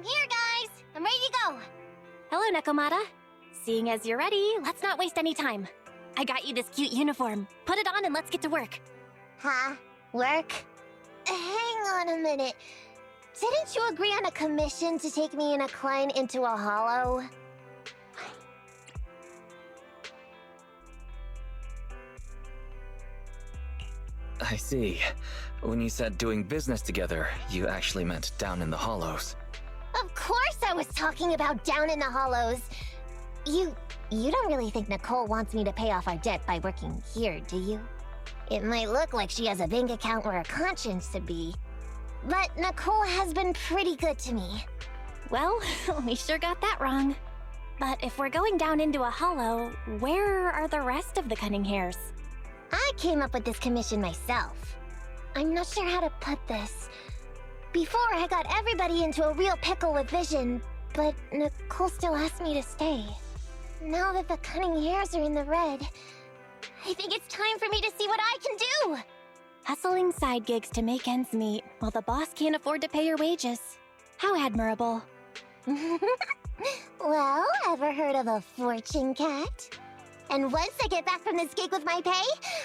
I'm here, guys! I'm ready to go! Hello, Nekomata. Seeing as you're ready, let's not waste any time. I got you this cute uniform. Put it on and let's get to work. Huh? Work? Hang on a minute. Didn't you agree on a commission to take me and a client into a hollow? I see. When you said doing business together, you actually meant down in the hollows. Of course I was talking about down in the hollows! You don't really think Nicole wants me to pay off our debt by working here, do you? It might look like she has a bank account where a conscience should be. But Nicole has been pretty good to me. Well, we sure got that wrong. But if we're going down into a hollow, where are the rest of the cunning hairs? I came up with this commission myself. I'm not sure how to put this. Before, I got everybody into a real pickle with vision, but Nicole still asked me to stay. Now that the cunning hairs are in the red, I think it's time for me to see what I can do! Hustling side gigs to make ends meet, while the boss can't afford to pay your wages. How admirable. Well, ever heard of a fortune cat? And once I get back from this gig with my pay,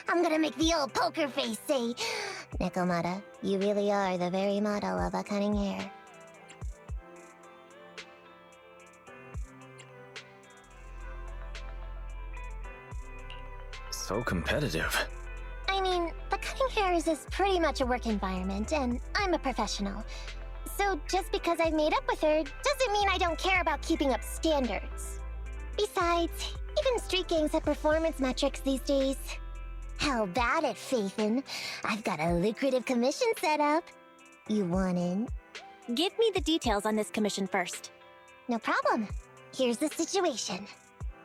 I'm gonna make the old poker face say, Nekomata, you really are the very model of a cunning hair. So competitive. I mean, the cutting hairs is pretty much a work environment, and I'm a professional. So just because I've made up with her doesn't mean I don't care about keeping up standards. Besides, even street gangs have performance metrics these days. How about it, Faithin? I've got a lucrative commission set up. You want in? Give me the details on this commission first. No problem. Here's the situation.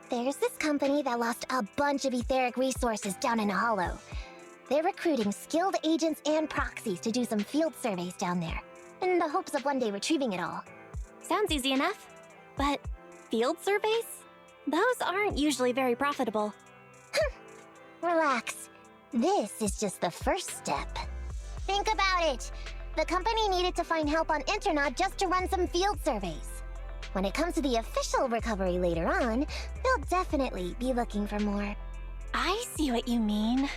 There's this company that lost a bunch of etheric resources down in a hollow. They're recruiting skilled agents and proxies to do some field surveys down there, in the hopes of one day retrieving it all. Sounds easy enough. But field surveys? Those aren't usually very profitable. Relax. This is just the first step. Think about it. The company needed to find help on Internaut just to run some field surveys. When it comes to the official recovery later on, they'll definitely be looking for more. I see what you mean.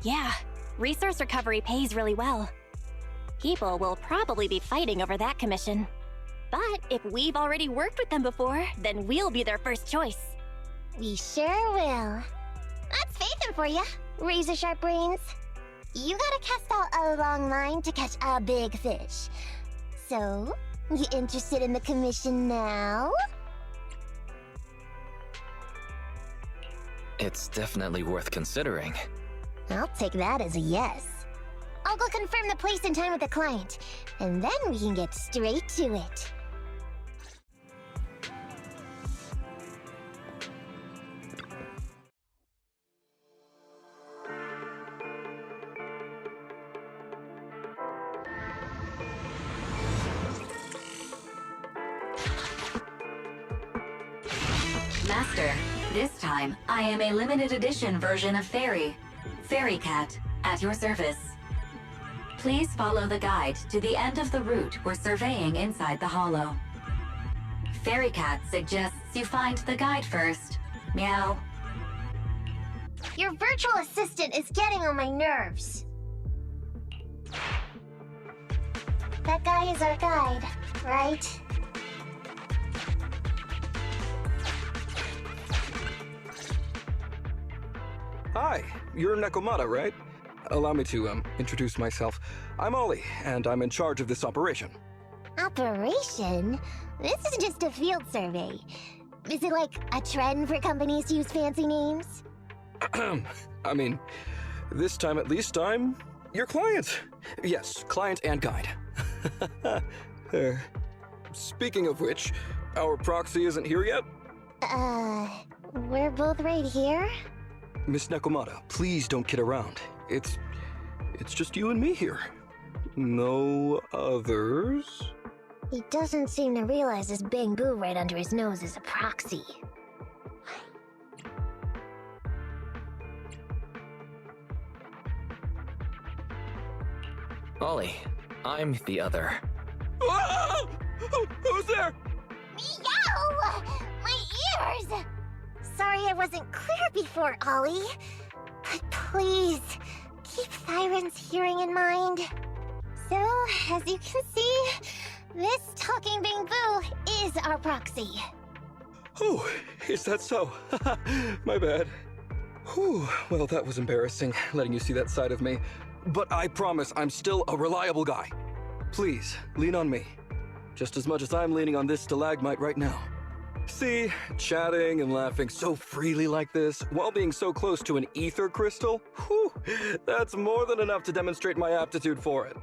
Yeah, resource recovery pays really well. People will probably be fighting over that commission. But if we've already worked with them before, then we'll be their first choice. We sure will. That's Faithin for ya, razor-sharp brains. You gotta cast out a long line to catch a big fish. So, you interested in the commission now? It's definitely worth considering. I'll take that as a yes. I'll go confirm the place and time with the client, and then we can get straight to it. Master, this time, I am a limited edition version of Fairy. Fairy Cat, at your service. Please follow the guide to the end of the route we're surveying inside the hollow. Fairy Cat suggests you find the guide first. Meow. Your virtual assistant is getting on my nerves. That guy is our guide, right? Hi, you're Nekomata, right? Allow me to, introduce myself. I'm Ollie, and I'm in charge of this operation. Operation? This is just a field survey. Is it like a trend for companies to use fancy names? I mean, this time at least I'm your client. Yes, client and guide. Speaking of which, our proxy isn't here yet? We're both right here? Miss Nekomata, please don't kid around. It's just you and me here. No others? He doesn't seem to realize this bamboo right under his nose is a proxy. Ollie, I'm the other. Ah! Who's there? Meow! My ears! Sorry I wasn't clear before, Ollie. But please, keep Thyron's hearing in mind. So, as you can see, this talking bamboo is our proxy. Oh, is that so? My bad. Whew, well, that was embarrassing, letting you see that side of me. But I promise I'm still a reliable guy. Please, lean on me. Just as much as I'm leaning on this stalagmite right now. See, chatting and laughing so freely like this, while being so close to an ether crystal, whew, that's more than enough to demonstrate my aptitude for it.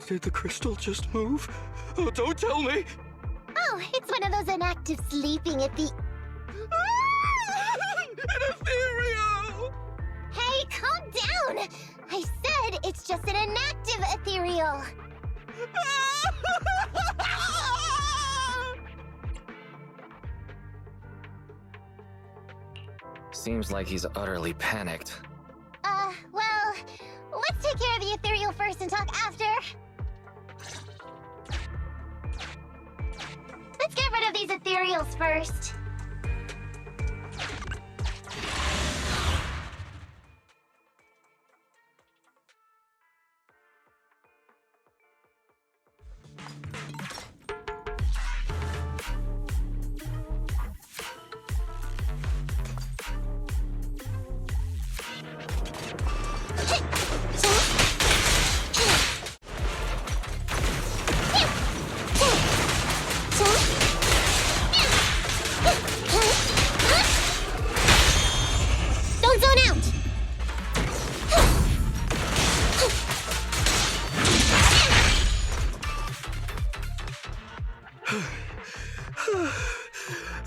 Did the crystal just move? Oh, don't tell me! Oh, it's one of those inactive sleeping at the... An ethereal! Hey, calm down! I said it's just an inactive ethereal. Seems like he's utterly panicked. Well, let's take care of the ethereal first and talk after. Let's get rid of these ethereals first.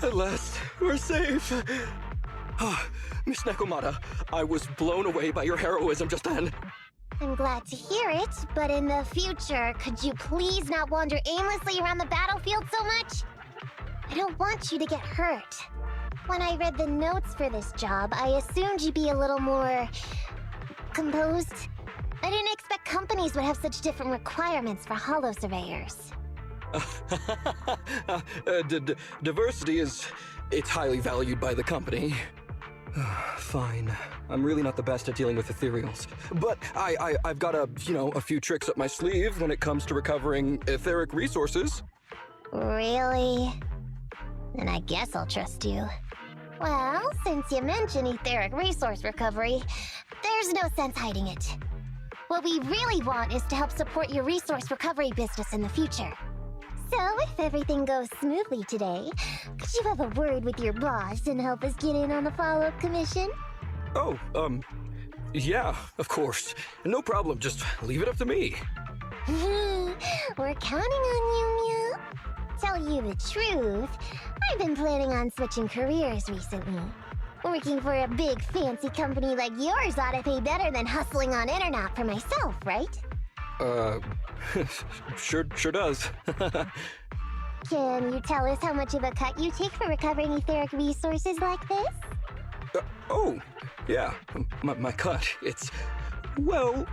At last, we're safe. Miss Nekomata, I was blown away by your heroism just then. I'm glad to hear it, but in the future, could you please not wander aimlessly around the battlefield so much? I don't want you to get hurt. When I read the notes for this job, I assumed you'd be a little more... composed. I didn't expect companies would have such different requirements for holo surveyors. Diversity it's highly valued by the company. Fine. I'm really not the best at dealing with ethereals. But I've got a few tricks up my sleeve when it comes to recovering etheric resources. Really? Then I guess I'll trust you. Well, since you mentioned etheric resource recovery, there's no sense hiding it. What we really want is to help support your resource recovery business in the future. So, if everything goes smoothly today, could you have a word with your boss and help us get in on the follow-up commission? Oh, yeah, of course. No problem, just leave it up to me. We're counting on you, Mew. Tell you the truth, I've been planning on switching careers recently. Working for a big fancy company like yours ought to pay better than hustling on internet for myself, right? Sure does. Can you tell us how much of a cut you take for recovering etheric resources like this? Oh, yeah, my cut, it's... How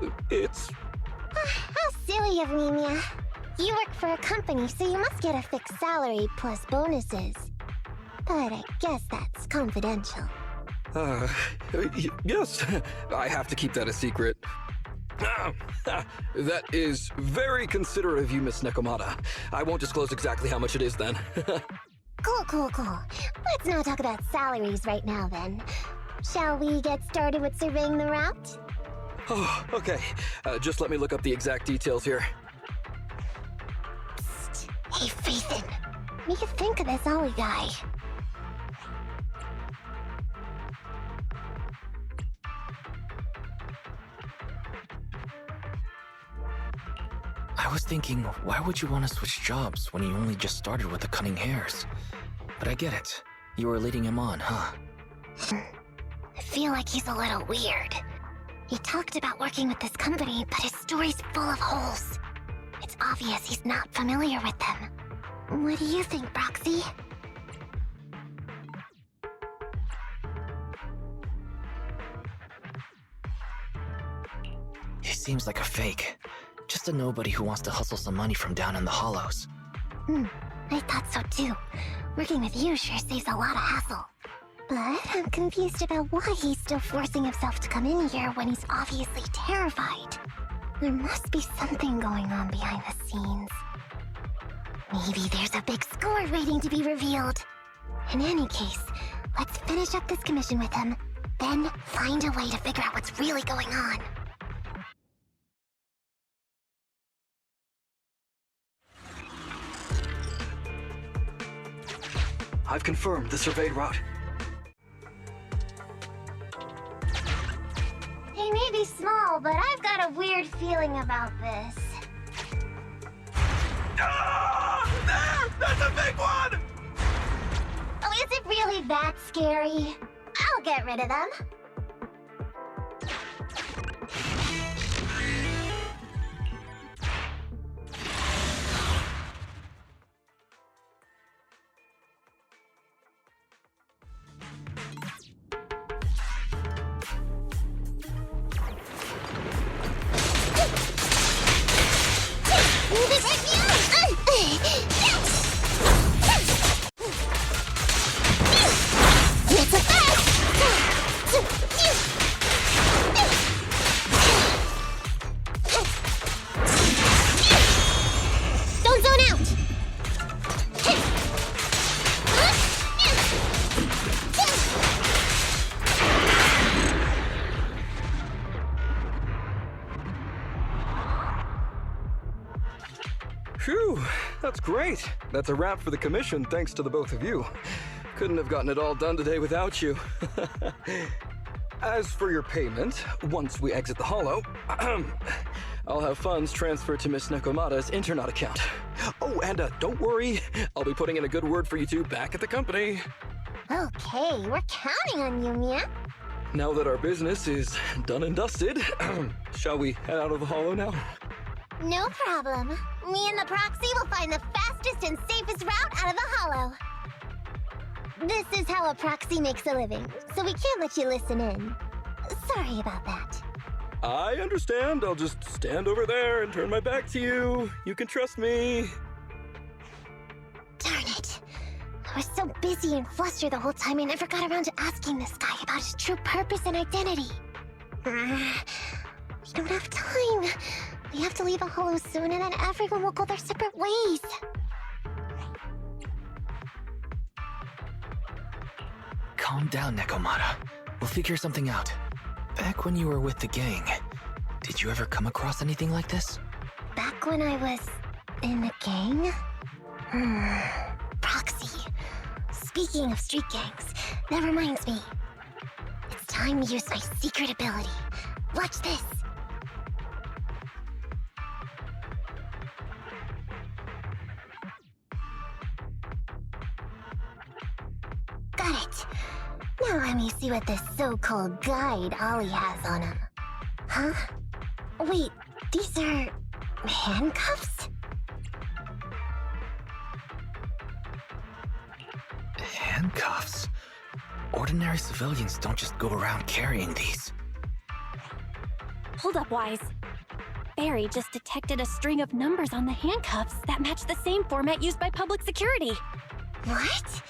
silly of me, Mia. You work for a company, so you must get a fixed salary plus bonuses. But I guess that's confidential. Yes, I have to keep that a secret. That is very considerate of you, Miss Nekomata. I won't disclose exactly how much it is then. Cool. Let's not talk about salaries right now then. Shall we get started with surveying the route? Oh, okay. Just let me look up the exact details here. Psst. Hey, Faithin. What do you think of this Ollie guy? I was thinking, why would you want to switch jobs when you only just started with the cunning hairs? But I get it. You were leading him on, huh? I feel like he's a little weird. He talked about working with this company, but his story's full of holes. It's obvious he's not familiar with them. What do you think, Proxy? He seems like a fake. Just a nobody who wants to hustle some money from down in the hollows. I thought so too. Working with you sure saves a lot of hassle. But I'm confused about why he's still forcing himself to come in here when he's obviously terrified. There must be something going on behind the scenes. Maybe there's a big score waiting to be revealed. In any case, let's finish up this commission with him, then find a way to figure out what's really going on. I've confirmed the surveyed route. He may be small, but I've got a weird feeling about this. There! That's a big one! Oh, is it really that scary? I'll get rid of them. Don't zone out! Phew, that's great. That's a wrap for the commission, thanks to the both of you. Couldn't have gotten it all done today without you. As for your payment, once we exit the hollow, I'll have funds transferred to Miss Nekomada's Internet account. Oh, and don't worry, I'll be putting in a good word for you two back at the company. Okay, we're counting on you, Mia. Now that our business is done and dusted, shall we head out of the hollow now? No problem. Me and the Proxy will find the fastest and safest route out of the hollow. This is how a Proxy makes a living, so we can't let you listen in. Sorry about that. I understand. I'll just stand over there and turn my back to you. You can trust me. Darn it. I was so busy and flustered the whole time I never got around to asking this guy about his true purpose and identity. We don't have time. We have to leave a hollow soon and then everyone will go their separate ways. Calm down, Nekomata. We'll figure something out. Back when you were with the gang, did you ever come across anything like this? Back when I was in the gang? Proxy. Speaking of street gangs, that reminds me. It's time to use my secret ability. Watch this. Got it. Now let me see what this so-called guide Ollie has on him. Huh? Wait, these are handcuffs? Handcuffs? Ordinary civilians don't just go around carrying these. Hold up, Wise. Barry just detected a string of numbers on the handcuffs that match the same format used by public security. What?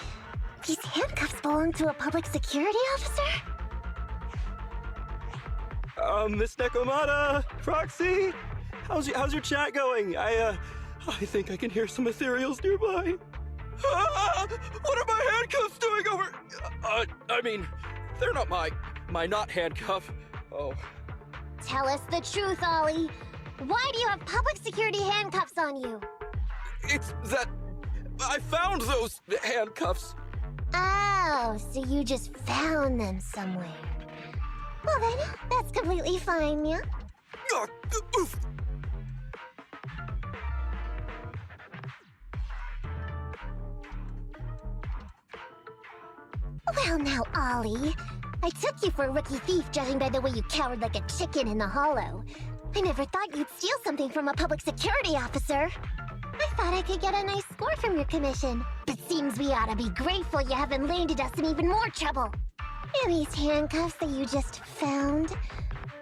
These handcuffs belong to a public security officer? Miss Nekomata, Proxy, how's your chat going? I think I can hear some ethereals nearby. What are my handcuffs doing over? I mean, they're not my not handcuff. Oh. Tell us the truth, Ollie. Why do you have public security handcuffs on you? It's that I found those handcuffs. Oh, so you just found them somewhere. Well then, that's completely fine, yeah? Oof. Well now, Ollie. I took you for a rookie thief judging by the way you cowered like a chicken in the hollow. I never thought you'd steal something from a public security officer. I thought I could get a nice score from your commission, but seems we ought to be grateful you haven't landed us in even more trouble. And these handcuffs that you just found?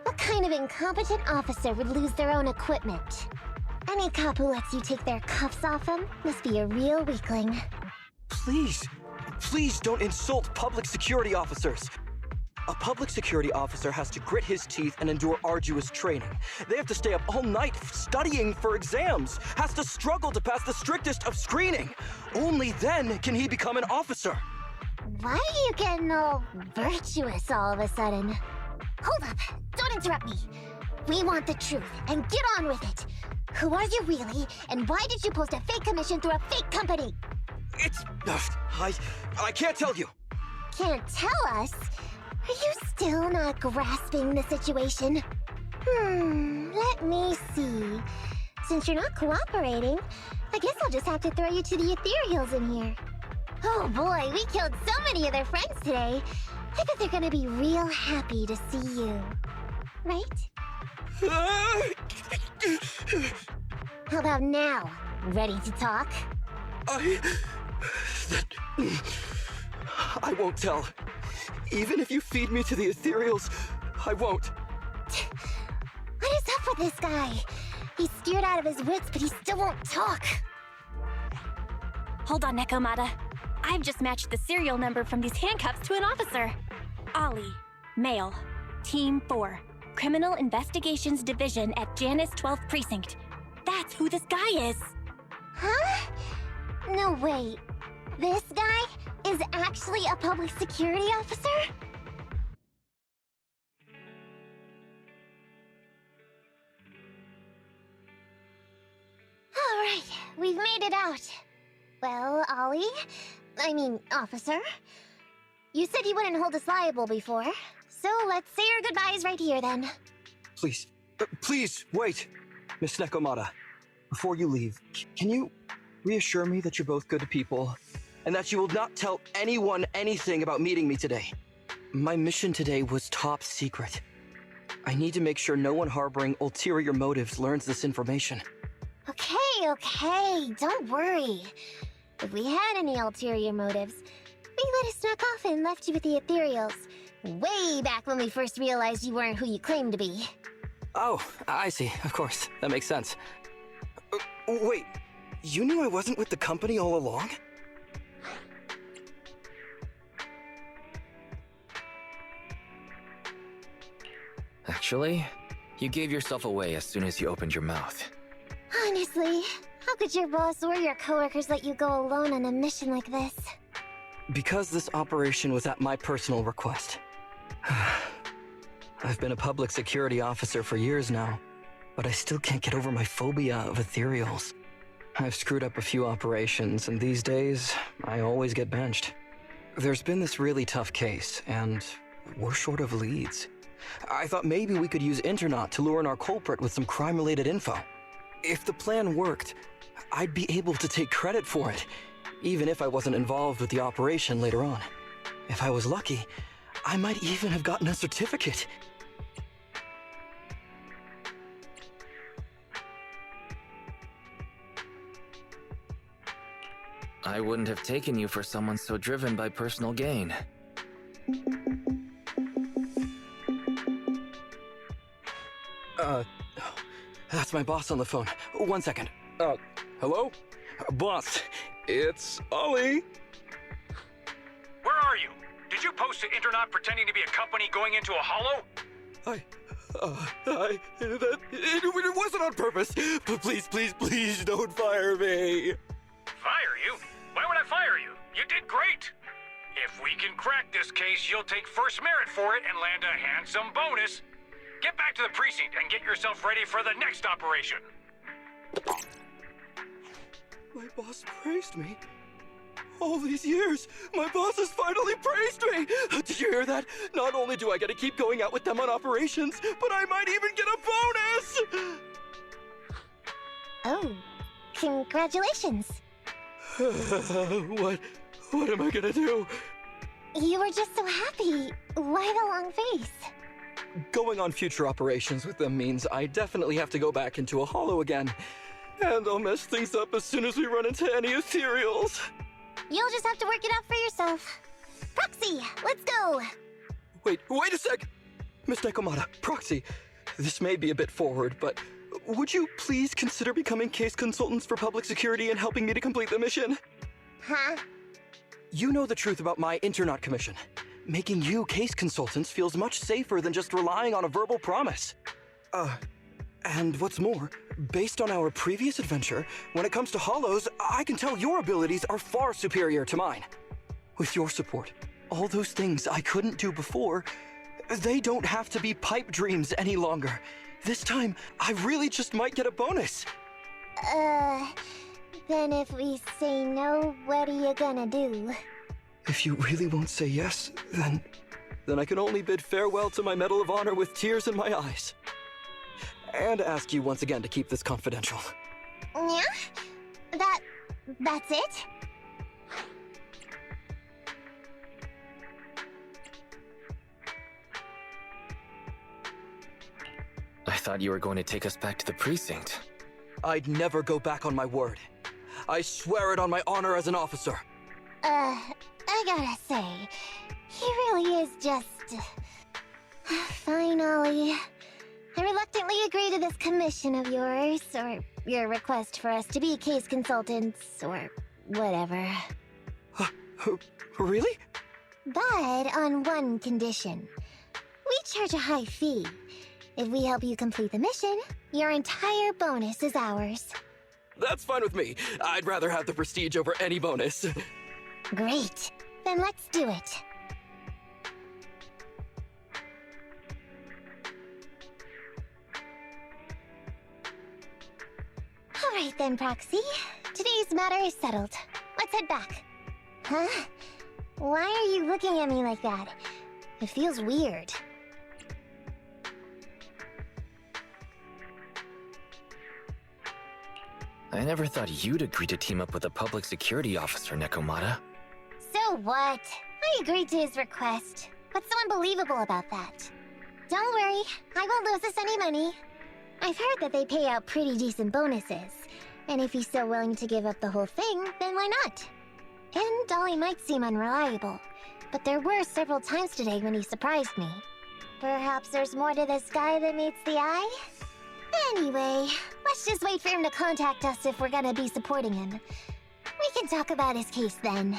What kind of incompetent officer would lose their own equipment? Any cop who lets you take their cuffs off them must be a real weakling. Please, please don't insult public security officers. A public security officer has to grit his teeth and endure arduous training. They have to stay up all night studying for exams, has to struggle to pass the strictest of screening. Only then can he become an officer. Why are you getting all virtuous all of a sudden? Hold up! Don't interrupt me! We want the truth, and get on with it! Who are you really, and why did you post a fake commission through a fake company? It's... I can't tell you! Can't tell us? Are you still not grasping the situation? Let me see. Since you're not cooperating, I guess I'll just have to throw you to the Ethereals in here. Oh boy, we killed so many of their friends today. I bet they're gonna be real happy to see you. Right? How about now? Ready to talk? I won't tell. Even if you feed me to the Ethereals, I won't. What is up with this guy? He's scared out of his wits, but he still won't talk. Hold on, Nekomata. I've just matched the serial number from these handcuffs to an officer. Ollie, male, Team 4, Criminal Investigations Division at Janus 12th Precinct. That's who this guy is. Huh? No, wait. This guy is actually a public security officer? Alright, we've made it out. Well, officer, you said you wouldn't hold us liable before, so let's say our goodbyes right here then. Please, please, wait. Miss Nekomata, before you leave, can you reassure me that you're both good people, and that you will not tell anyone anything about meeting me today? My mission today was top secret. I need to make sure no one harboring ulterior motives learns this information. Okay, don't worry. If we had any ulterior motives, we would have snuck off and left you with the Ethereals. Way back when we first realized you weren't who you claimed to be. Oh, I see. Of course. That makes sense. Wait, you knew I wasn't with the company all along? Actually, you gave yourself away as soon as you opened your mouth. Honestly, how could your boss or your coworkers let you go alone on a mission like this? Because this operation was at my personal request. I've been a public security officer for years now, but I still can't get over my phobia of Ethereals. I've screwed up a few operations, and these days, I always get benched. There's been this really tough case, and we're short of leads. I thought maybe we could use Internet to lure in our culprit with some crime-related info. If the plan worked, I'd be able to take credit for it, even if I wasn't involved with the operation later on. If I was lucky, I might even have gotten a certificate. I wouldn't have taken you for someone so driven by personal gain. That's my boss on the phone. 1 second. Hello? Boss, it's Ollie. Where are you? Did you post to Internet pretending to be a company going into a hollow? It wasn't on purpose. But please don't fire me. Fire you? Why would I fire you? You did great. If we can crack this case, you'll take first merit for it and land a handsome bonus. Get back to the precinct and get yourself ready for the next operation. My boss praised me. All these years, my boss has finally praised me! Did you hear that? Not only do I get to keep going out with them on operations, but I might even get a bonus! Oh, congratulations. What am I gonna do? You were just so happy. Why the long face? Going on future operations with them means I definitely have to go back into a hollow again. And I'll mess things up as soon as we run into any Ethereals. You'll just have to work it out for yourself. Proxy, let's go! Wait a sec! Miss Nekomata, Proxy, this may be a bit forward, but would you please consider becoming case consultants for public security and helping me to complete the mission? Huh? You know the truth about my Internaut commission. Making you case consultants feels much safer than just relying on a verbal promise. And what's more, based on our previous adventure, when it comes to hollows, I can tell your abilities are far superior to mine. With your support, all those things I couldn't do before, they don't have to be pipe dreams any longer. This time, I really just might get a bonus. Then if we say no, what are you gonna do? If you really won't say yes, then I can only bid farewell to my Medal of Honor with tears in my eyes. And ask you once again to keep this confidential. Yeah? That's it? I thought you were going to take us back to the precinct. I'd never go back on my word. I swear it on my honor as an officer. I gotta say, he really is just... Fine, Ollie. I reluctantly agree to this commission of yours, or your request for us to be case consultants, or whatever. Really? But on one condition. We charge a high fee. If we help you complete the mission, your entire bonus is ours. That's fine with me. I'd rather have the prestige over any bonus. Great. Then let's do it. Alright then, Proxy. Today's matter is settled. Let's head back. Huh? Why are you looking at me like that? It feels weird. I never thought you'd agree to team up with a public security officer, Nekomata. So what? I agreed to his request. What's so unbelievable about that? Don't worry, I won't lose us any money. I've heard that they pay out pretty decent bonuses. And if he's so willing to give up the whole thing, then why not? And Dolly might seem unreliable, but there were several times today when he surprised me. Perhaps there's more to this guy than meets the eye? Anyway, let's just wait for him to contact us if we're gonna be supporting him. We can talk about his case then.